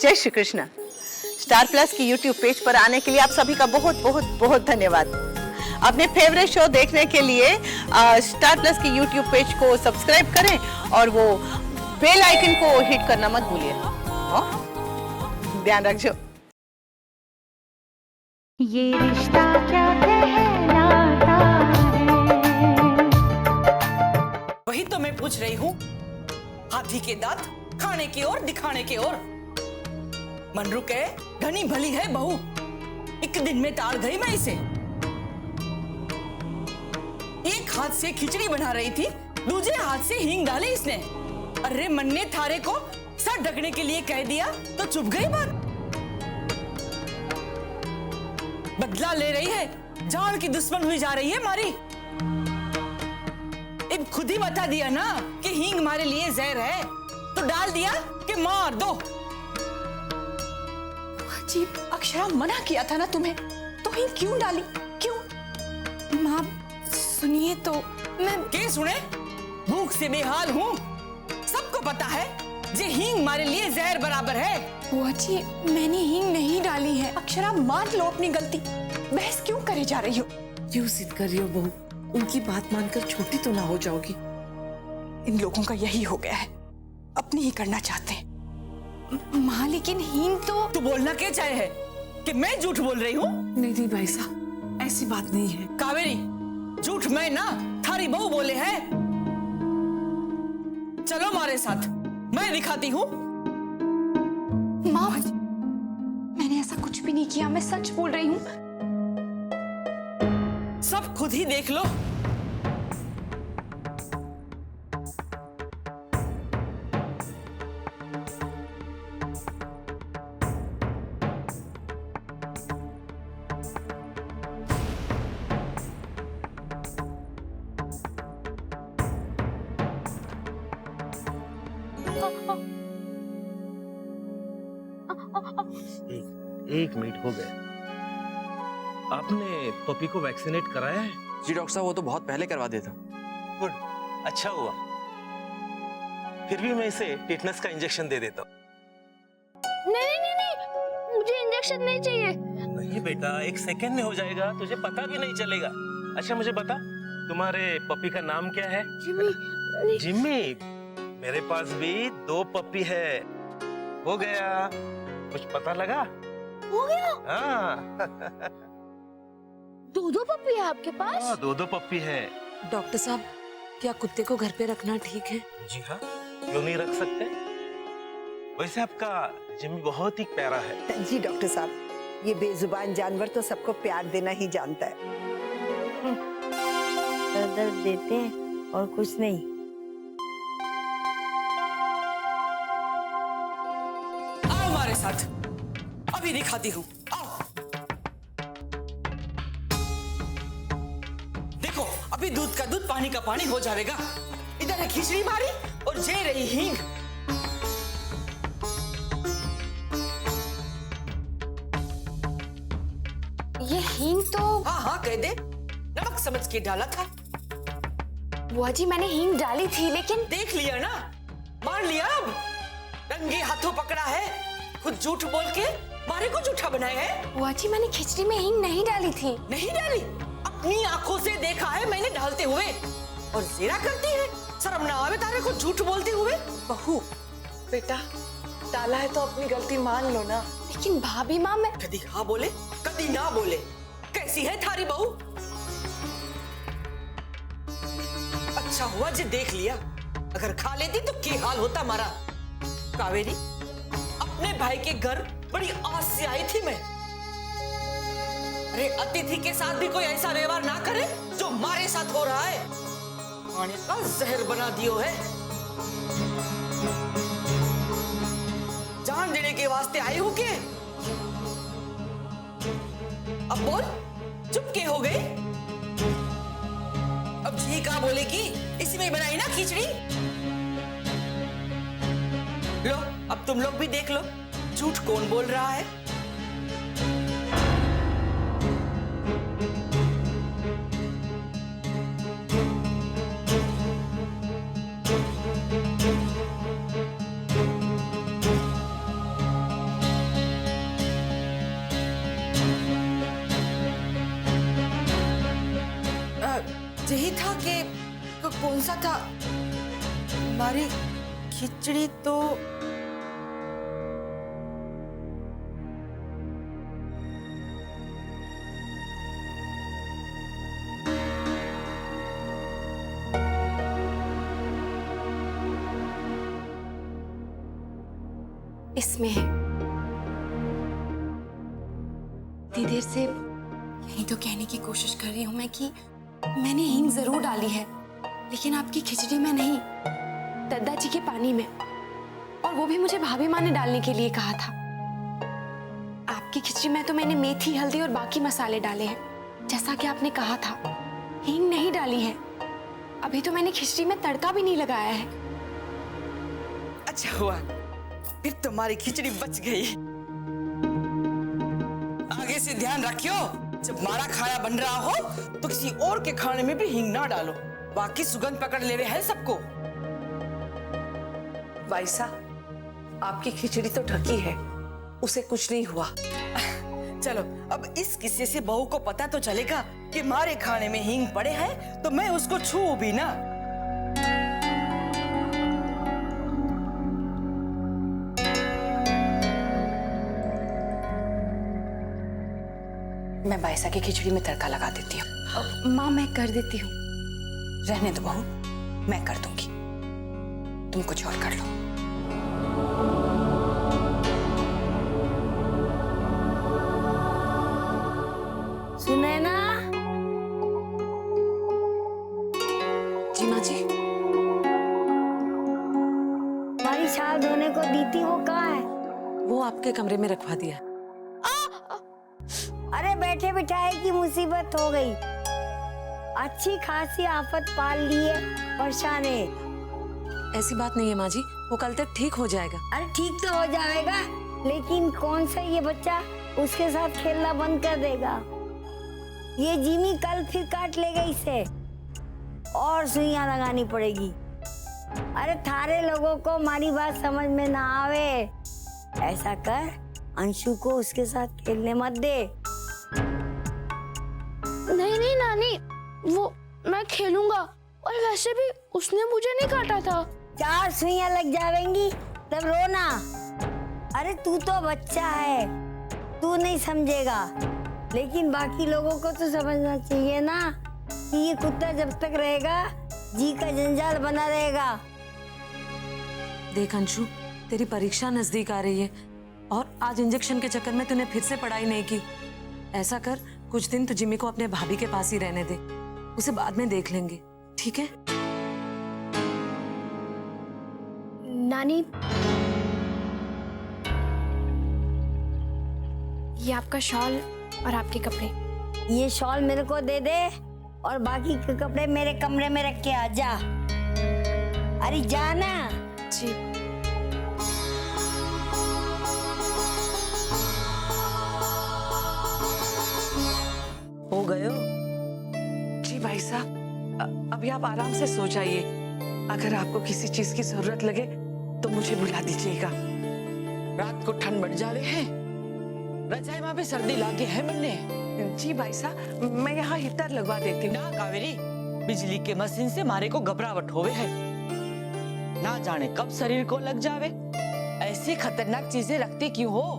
जय Shri Krishna. Star plus की YouTube page पर आने के लिए आप सभी का बहुत बहुत बहुत धन्यवाद। अपने फेवरेट शो देखने के लिए स्टार प्लस की यूट्यूब पेज को सब्सक्राइब करें और वो बेल आइकन को हिट करना मत भूलिए। ध्यान रखो। ये रिश्ता क्या कहलाता है? वही तो मैं पूछ रही हूँ। हाथी के दांत खाने की ओर दिखाने की ओर। मनरू के धनी भली है बहू, एक दिन में टाल गई मैं इसे। एक हाथ से खिचड़ी बना रही थी, दूसरे हाथ से हींग डाली इसने। अरे मन ने थारे को सर ढकने के लिए कह दिया तो चुप गई बात। बदला ले रही है, जान की दुश्मन हुई जा रही है मारी। अब खुद ही बता दिया ना कि हींग हमारे लिए जहर है, तो डाल दिया कि मार दो। जी अक्षरा मना किया था ना तुम्हें, तो हींग क्यों डाली? क्यों? माँ सुनिए तो। मैं क्या सुने? भूख से बेहाल हूँ। सबको पता है जे हींग हमारे लिए जहर बराबर है। बुआ जी मैंने हींग नहीं डाली है। अक्षरा मान लो अपनी गलती। बहस क्यों करे जा रही हो? क्यों जिद कर रही हो बहू? उनकी बात मानकर छोटी तो ना हो जाओगी। इन लोगों का यही हो गया है, अपनी ही करना चाहते हैं। माँ लेकिन हींग तो। तू बोलना क्या चाहे है कि मैं झूठ बोल रही हूँ? नहीं भाई साहब, ऐसी बात नहीं है। कावेरी, झूठ मैं ना थारी बहू बोले हैं। चलो हमारे साथ, मैं दिखाती हूँ। माँ मैंने ऐसा कुछ भी नहीं किया, मैं सच बोल रही हूँ। सब खुद ही देख लो। एक मिनट हो गए। आपने पपी को वैक्सीनेट कराया है? जी डॉक्टर साहब, वो तो बहुत पहले करवा देता। गुड, अच्छा हुआ। फिर भी मैं इसे टिटनस का इंजेक्शन दे देता हूँ। नहीं, मुझे इंजेक्शन नहीं चाहिए। नहीं बेटा, 1 सेकेंड में हो जाएगा, तुझे पता भी नहीं चलेगा। अच्छा मुझे बता, तुम्हारे पपी का नाम क्या है? जिम्मी। जिम्मी। मेरे पास भी 2 पपी है। हो गया, कुछ पता लगा? हो गया? हाँ। 2 पप्पी है आपके पास? हाँ, 2 पप्पी है। डॉक्टर साहब, क्या कुत्ते को घर पे रखना ठीक है? जी हाँ, क्यों नहीं रख सकते? वैसे आपका जिम्मी बहुत ही प्यारा है। जी डॉक्टर साहब, ये बेजुबान जानवर तो सबको प्यार देना ही जानता है। दर्द देते हैं और कुछ नहीं। आओ हमारे साथ, अभी दिखाती हूँ। आओ। देखो, अभी दूध का दूध पानी का पानी हो जाएगा। इधर है खिचड़ी मारी और जे रही हींग। ये हींग तो। हाँ कह दे, नमक समझ के डाला था। बुआ जी मैंने हींग डाली थी, लेकिन। देख लिया ना, मान लिया। अब रंगे हाथों पकड़ा है, खुद झूठ बोल के मारे को झूठा बनाया है। बुआ जी मैंने खिचड़ी में हींग नहीं डाली थी। नहीं डाली? अपनी आंखों से देखा है मैंने डालते हुए, और जीरा करती है। शर्म ना आवे तारे को झूठ बोलते हुए। बहू बेटा, डाला है तो अपनी गलती मान लो ना। लेकिन भाभी माँ मैं। कभी हाँ बोले कभी ना बोले। कैसी है थारी बहू? अच्छा हुआ जे देख लिया, अगर खा लेती तो क्या हाल होता हमारा। कावेरी, अपने भाई के घर बड़ी आस से आई थी मैं। अरे अतिथि के साथ भी कोई ऐसा व्यवहार ना करे जो हमारे साथ हो रहा है। खाने का जहर बना दियो है। जान देने के वास्ते आई हूं के? अब बोल, चुप के हो गई? अब जी कहा बोलेगी, इसी में बनाई ना खिचड़ी। लो, अब तुम लोग भी देख लो, झूठ कौन बोल रहा है। कौन सा था? हमारी खिचड़ी तो इसमें है। इतनी देर से यही तो कहने की कोशिश कर रही हूँ मैं कि मैंने हींग जरूर डाली है, लेकिन आपकी खिचड़ी में नहीं, दद्दा जी के पानी में, और वो भी मुझे भाभी माँ ने डालने के लिए कहा था। आपकी खिचड़ी में तो मैंने मेथी, हल्दी और बाकी मसाले डाले हैं, जैसा कि आपने कहा था। हींग नहीं डाली है। अभी तो मैंने खिचड़ी में तड़का भी नहीं लगाया है। अच्छा हुआ, फिर तुम्हारी खिचड़ी बच गई। आगे से ध्यान रखियो, जब हमारा खाना बन रहा हो तो किसी और के खाने में भी हींग ना डालो, बाकी सुगंध पकड़ ले रहे हैं सबको। वाइसा, आपकी खिचड़ी तो ढकी है, उसे कुछ नहीं हुआ। चलो, अब इस किस्से से बहू को पता तो चलेगा कि हमारे खाने में हींग पड़े हैं, तो मैं उसको छू भी ना। मैं बाइसा की खिचड़ी में तड़का लगा देती हूँ। माँ, मैं कर देती हूँ। रहने दो बहू, मैं कर दूंगी, तुम कुछ और कर लो। सुने ना? जी माँ जी। हमारी छाल धोने को दी थी, वो कहाँ है? वो आपके कमरे में रखवा दिया। अरे बैठे बिठाए की मुसीबत हो गई। अच्छी खासी आफत पाल ली है, परेशान है। ऐसी बात नहीं है माँ जी, वो कल तक ठीक हो जाएगा। अरे ठीक तो हो जाएगा, लेकिन कौन सा ये बच्चा उसके साथ खेलना बंद कर देगा? ये जिमी कल फिर काट लेगा इसे, और सुइयां लगानी पड़ेगी। अरे थारे लोगों को हमारी बात समझ में ना आवे, ऐसा कर अंशु को उसके साथ खेलने मत दे। नहीं नहीं नानी, वो मैं खेलूंगा, और वैसे भी उसने मुझे नहीं काटा था। 4 सुइयां लग जाएंगी तब रोना। अरे तू तो बच्चा है, तू नहीं समझेगा, लेकिन बाकी लोगों को तो समझना चाहिए ना कि ये कुत्ता जब तक रहेगा जी का जंजाल बना रहेगा। देख अंशु, तेरी परीक्षा नजदीक आ रही है और आज इंजेक्शन के चक्कर में तूने फिर से पढ़ाई नहीं की। ऐसा कर, कुछ दिन तो जिमी को अपने भाभी के पास ही रहने दे, उसे बाद में देख लेंगे, ठीक है? नानी, ये आपका शॉल और आपके कपड़े। ये शॉल मेरे को दे दे और बाकी के कपड़े मेरे कमरे में रख के आ जा। अरे जाना। जी। हो गयो? जी भाई साहब, अभी आप आराम से सो जाइए। अगर आपको किसी चीज की जरूरत लगे तो मुझे बुला दीजिएगा। रात को ठंड बढ़ जावे है, रजाई में भी सर्दी लागे है मन्ने। जी भाई साहब, मैं यहाँ हीटर लगवा देती हूँ। ना कावेरी, बिजली के मशीन से मारे को घबराहट होवे है, ना जाने कब शरीर को लग जावे। ऐसी खतरनाक चीजें रखते क्यों हो?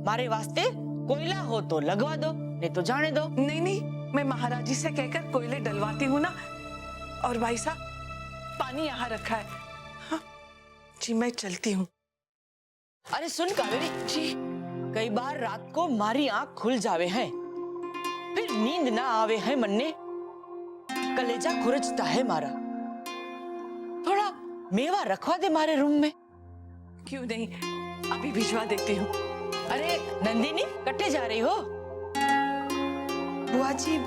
मारे वास्ते कोयला हो तो लगवा दो, नहीं तो जाने दो। नहीं नहीं, मैं महाराजी से कहकर कोयले डलवाती हूँ ना। और भाई साहब, पानी यहाँ रखा है। हाँ? जी मैं चलती हूँ। अरे सुन कावेरी जी, कई बार रात को मारी आंख खुल जावे हैं, फिर नींद ना आवे है मन्ने, कलेजा खुरचता है मारा। थोड़ा मेवा रखवा दे मारे रूम में। क्यों नहीं, अभी भिजवा देती हूँ। अरे नंदिनी, कट्टे जा रही हो? बुआ जी,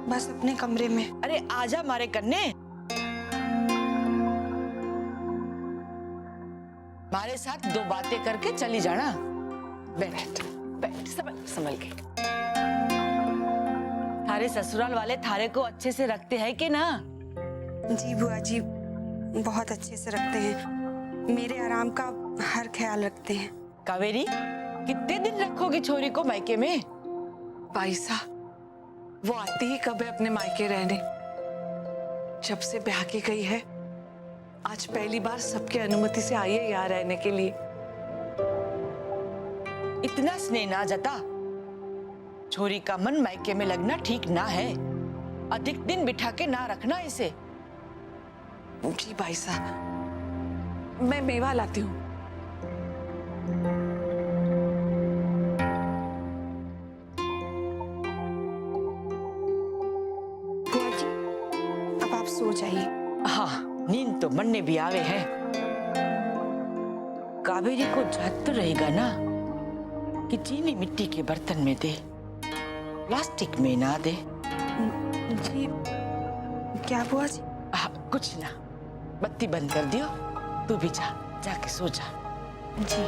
बस अपने कमरे में। अरे आजा मारे कन्ने, मारे साथ 2 बातें करके चली जाना। बैठ बैठ, संभल के। थारे ससुराल वाले थारे को अच्छे से रखते हैं कि ना? जी बुआ जी, बहुत अच्छे से रखते हैं, मेरे आराम का हर ख्याल रखते हैं। कावेरी, कितने दिन रखोगी छोरी को मायके में? भाई साहब, वो आती ही कब है अपने मायके रहने? जब से ब्याह की गई है आज पहली बार सबके अनुमति से आई है यहाँ रहने के लिए। इतना स्नेह ना जता। छोरी का मन मायके में लगना ठीक ना है। अधिक दिन बिठा के ना रखना इसे। जी भाई साहब, मैं मेवा लाती हूँ। बुआ जी, अब आप सो जाइए। हाँ, नींद तो मन ने भी आवे है। कावेरी को याद तो रहेगा ना कि चीनी मिट्टी के बर्तन में दे, प्लास्टिक में ना दे। जी क्या बुआ जी? कुछ ना, बत्ती बंद कर दियो। तू भी जा, जाके सो जा। जी।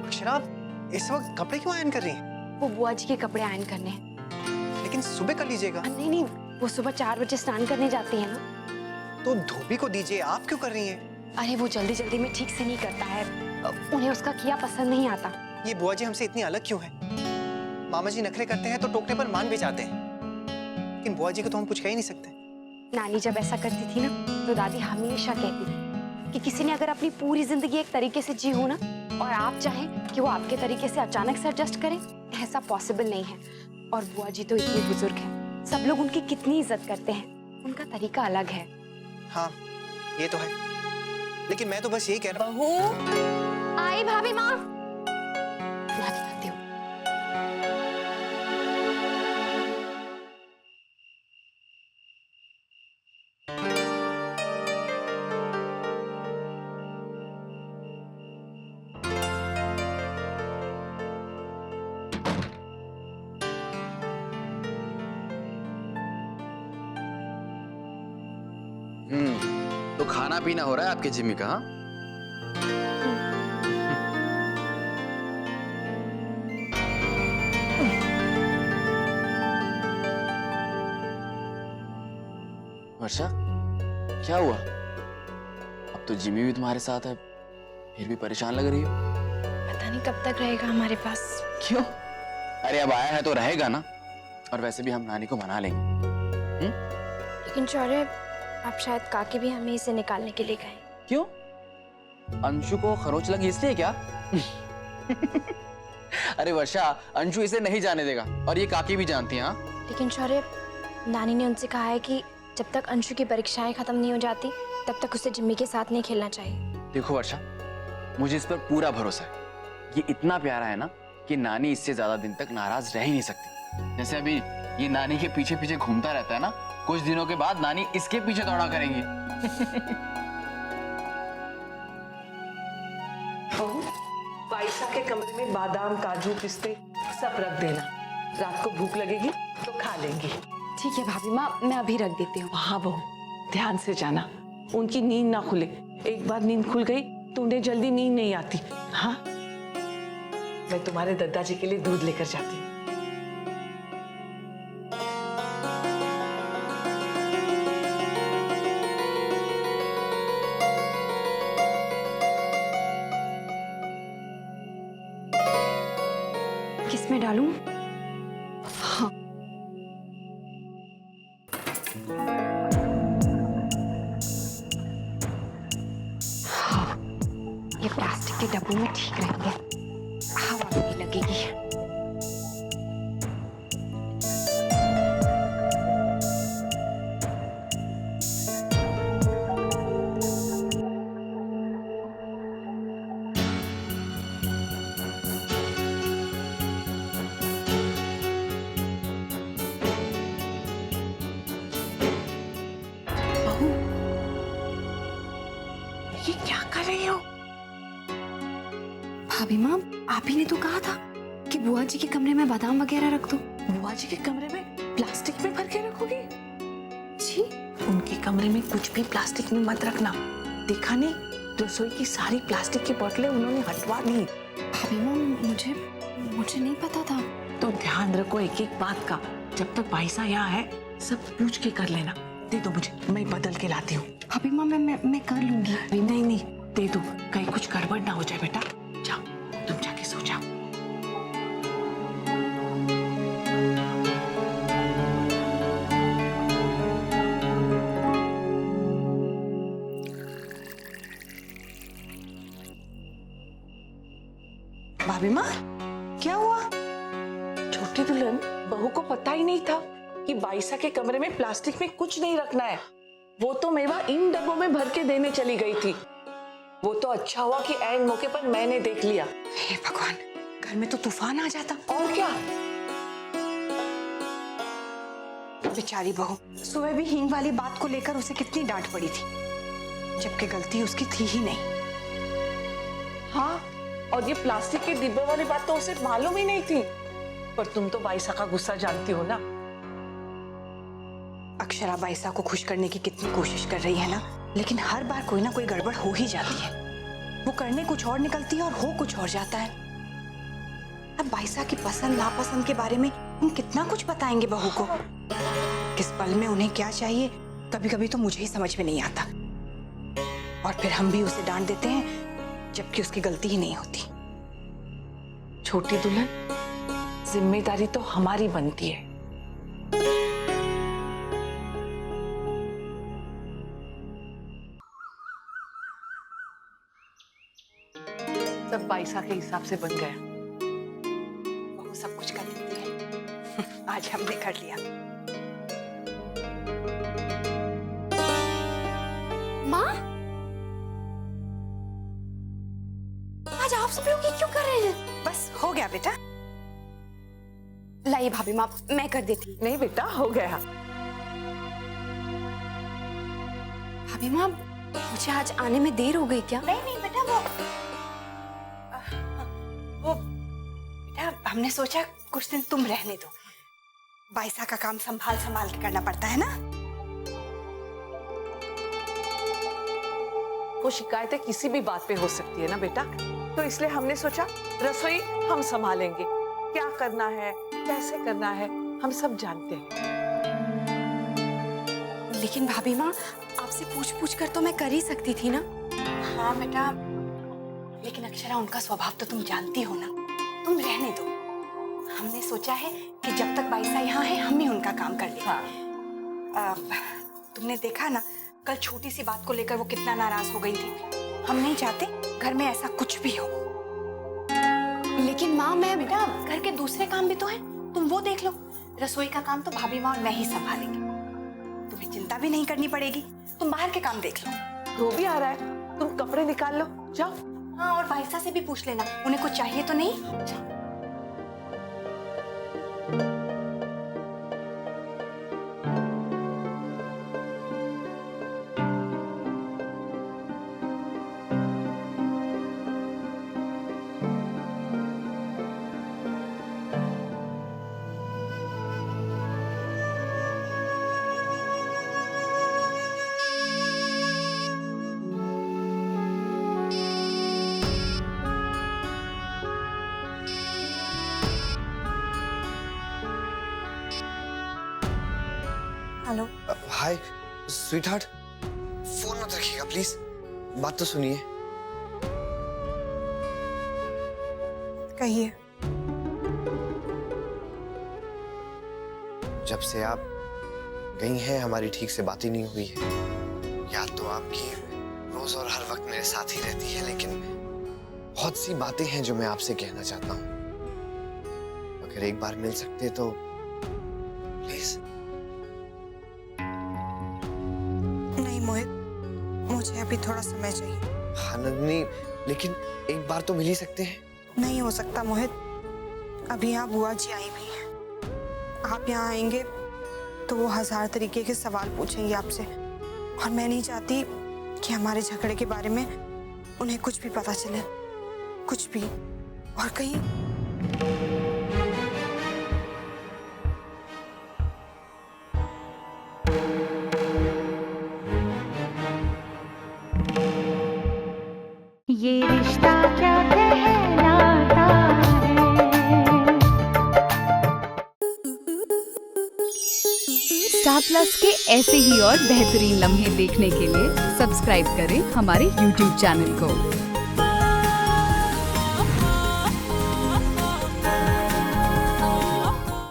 अक्षरा, इस वक्त कपड़े क्यों आयरन कर रही हैं? वो बुआ जी के कपड़े आयरन करने हैं। लेकिन सुबह कर लीजिएगा। नहीं नहीं, वो सुबह 4 बजे स्नान करने जाती है ना। तो धोबी को दीजिए, आप क्यों कर रही हैं? अरे वो जल्दी जल्दी में ठीक से नहीं करता है, उन्हें उसका किया पसंद नहीं आता। ये बुआ जी हमसे इतनी अलग क्यों है? मामा जी नखरे करते हैं तो टोकने पर मान भी जाते हैं, लेकिन बुआ जी को तो हम कुछ कह ही नहीं सकते। नानी जब ऐसा करती थी ना, तो दादी हमेशा कहती थी कि किसी ने अगर अपनी पूरी जिंदगी एक तरीके से जी हो ना, और आप चाहें कि वो आपके तरीके से अचानक से एडजस्ट करें, ऐसा पॉसिबल नहीं है। और बुआ जी तो इतनी बुजुर्ग हैं, सब लोग उनकी कितनी इज्जत करते हैं, उनका तरीका अलग है। हाँ, ये तो है, लेकिन मैं तो बस यही कह रहा हूँ। बहू आई भाभी माँ, नानी आती हूँ। तो खाना पीना हो रहा है आपके जिम्मी का? हाँ, वर्षा क्या हुआ? अब तो जिमी भी तुम्हारे साथ है, फिर भी परेशान लग रही हो। पता नहीं कब तक रहेगा हमारे पास। क्यों? अरे अब आया है तो रहेगा ना। और वैसे भी हम नानी को मना लेंगे। लेकिन शौर्य, आप शायद काके भी हमें इसे निकालने के लिए गए। क्यों? अंशु को खरोच लगी इसलिए क्या? अरे वर्षा, अंशु इसे नहीं जाने देगा और ये काकी भी जानती है। हाँ, लेकिन शौर्य, नानी ने उनसे कहा है कि जब तक अंशु की परीक्षाएं खत्म नहीं हो जाती, तब तक उसे जिम्मी के साथ नहीं खेलना चाहिए। देखो वर्षा, मुझे इस पर पूरा भरोसा है। ये इतना प्यारा है ना कि नानी इससे ज्यादा दिन तक नाराज रह ही नहीं सकती। जैसे अभी ये नानी के पीछे पीछे घूमता रहता है ना, कुछ दिनों के बाद नानी इसके पीछे दौड़ा करेंगी। वाइसा के कमरे में बादाम, काजू, पिस्ते सब रख देना। रात को भूख लगेगी तो खा लेंगी। ठीक है भाभी माँ, मैं अभी रख देती हूँ। हाँ बहू, ध्यान से जाना, उनकी नींद ना खुले। एक बार नींद खुल गई तो उन्हें जल्दी नींद नहीं आती। हाँ, मैं तुम्हारे दादाजी के लिए दूध लेकर जाती हूँ। किसमें डालूं? हाँ। हाँ, ये प्लास्टिक के डब्बों में ठीक रहेंगे, हवा भी नहीं लगेगी। ये क्या कर रही हो? भाभी माँ, आप ही ने तो कहा था कि बुआ जी के कमरे में बादाम वगैरह रख दो। बुआ जी के कमरे में प्लास्टिक में भर के रखोगे? जी, उनके कमरे में कुछ भी प्लास्टिक में मत रखना। देखा नहीं, रसोई की सारी प्लास्टिक की बोतलें उन्होंने हटवा दी। भाभी माँ, मुझे नहीं पता था। तो ध्यान रखो एक एक बात का। जब तक भाईसा यहाँ है, सब पूछ के कर लेना। दे दो मुझे, मैं बदल के लाती हूँ। भाभी माँ मैं कर लूंगी। नहीं नहीं, दे दो, कहीं कुछ गड़बड़ ना हो जाए बेटा। जाओ, तुम जाके सो जाओ। भाभी माँ, क्या हुआ? छोटी दुल्हन, बहू को पता ही नहीं था कि बाईसा के कमरे में प्लास्टिक में कुछ नहीं रखना है। वो तो मेवा इन डब्बों में भर के देने चली गई थी। वो तो अच्छा हुआ कि ऐन मौके पर मैंने देख लिया। हे भगवान, घर में तो तूफान आ जाता। और क्या, बेचारी बहू, सुबह भी हींग वाली बात को लेकर उसे कितनी डांट पड़ी थी, जबकि गलती उसकी थी ही नहीं। हाँ, और ये प्लास्टिक के डिब्बे वाली बात तो उसे मालूम ही नहीं थी। पर तुम तो बाईसा का गुस्सा जानती हो ना। अक्षरा बाईसा को खुश करने की कितनी कोशिश कर रही है ना, लेकिन हर बार कोई ना कोई गड़बड़ हो ही जाती है। वो करने कुछ और निकलती है और हो कुछ और जाता है। अब बाईसा की पसंद नापसंद के बारे में हम कितना कुछ बताएंगे बहू को? किस पल में उन्हें क्या चाहिए, कभी कभी तो मुझे ही समझ में नहीं आता। और फिर हम भी उसे डांट देते हैं जबकि उसकी गलती ही नहीं होती। छोटी दुल्हन, जिम्मेदारी तो हमारी बनती है। सब बाईसा के हिसाब से बन गया। बहू सब कुछ कर लेती है। आज हमने कर लिया। माँ, आज आप सब लोग ये क्यों कर रहे हैं? बस हो गया बेटा। लाइए भाभी माँ, मैं कर देती हूँ। नहीं बेटा, हो गया। भाभी माँ, मुझे आज आने में देर हो गई क्या? नहीं नहीं बेटा, वो बेटा हमने सोचा कुछ दिन तुम रहने दो। बाईसा का काम संभाल संभाल के करना पड़ता है ना। वो शिकायतें किसी भी बात पे हो सकती है ना बेटा, तो इसलिए हमने सोचा रसोई हम संभालेंगे। क्या करना है, कैसे करना है, हम सब जानते हैं। लेकिन भाभी माँ, आपसे पूछ पूछ कर तो मैं कर ही सकती थी ना। हाँ बेटा, लेकिन अक्षरा उनका स्वभाव तो तुम जानती हो ना। तुम रहने दो। हमने सोचा है कि जब तक बाईसा यहाँ है हम ही उनका काम कर लेंगे। हाँ। तुमने देखा ना, कल छोटी सी बात को लेकर वो कितना नाराज हो गई थी। हम नहीं चाहते घर में ऐसा कुछ भी हो। लेकिन माँ, मैं बेटा घर के दूसरे काम भी तो हैं, तुम वो देख लो। रसोई का काम तो भाभी माँ और मैं ही संभालेंगे। तुम्हें चिंता भी नहीं करनी पड़ेगी। तुम बाहर के काम देख लो। धोबी आ रहा है, तुम कपड़े निकाल लो, जाओ। हाँ, और बाईसा से भी पूछ लेना, उन्हें कुछ चाहिए तो नहीं। जाओ। हेलो। हाय स्वीट हार्ट, फोन मत रखिएगा प्लीज, बात तो सुनिए। कहिए। जब से आप गई हैं हमारी ठीक से बात ही नहीं हुई है। याद तो आपकी रोज और हर वक्त मेरे साथ ही रहती है, लेकिन बहुत सी बातें हैं जो मैं आपसे कहना चाहता हूँ। अगर एक बार मिल सकते तो प्लीज। नहीं मोहित, मुझे अभी थोड़ा समय चाहिए। हाँ नंदिनी, लेकिन एक बार तो मिल ही सकते हैं। नहीं हो सकता मोहित, अभी यहाँ बुआ जी आई हुई हैं। आप यहाँ आएंगे तो वो 1000 तरीके के सवाल पूछेंगे आपसे, और मैं नहीं चाहती कि हमारे झगड़े के बारे में उन्हें कुछ भी पता चले, कुछ भी। और कहीं ये रिश्ता क्या कहलाता है। स्टार प्लस के ऐसे ही और बेहतरीन लम्हे देखने के लिए सब्सक्राइब करें हमारे YouTube चैनल को।